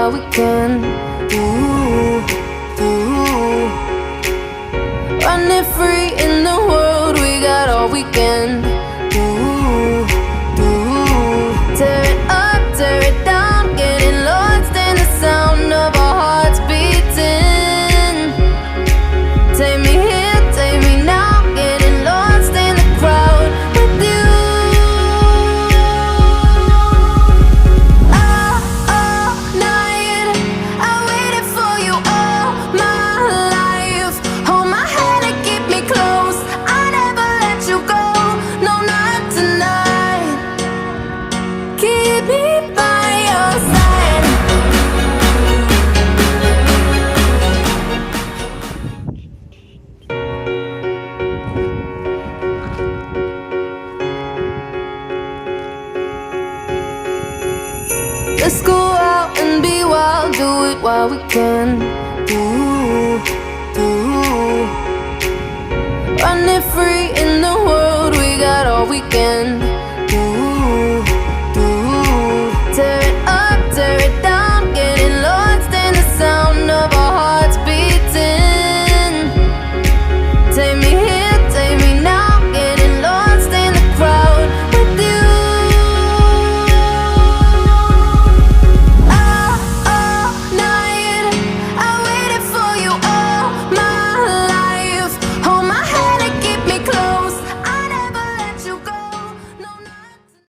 while we can. Ooh, ooh. Running free in the world, we got all weekend. Ooh, ooh. Tear it up, tear it down, getting lost in the sound of our hearts beating. Take me here, take me now, getting lost in the crowd with you. All night, I waited for you all my life. Hold my hand and keep me close, I never let you go, no, not tonight. Keep me by your side. Let's go out and be wild, do it while we can. Ooh, ooh. Running free in the world, we got all weekend.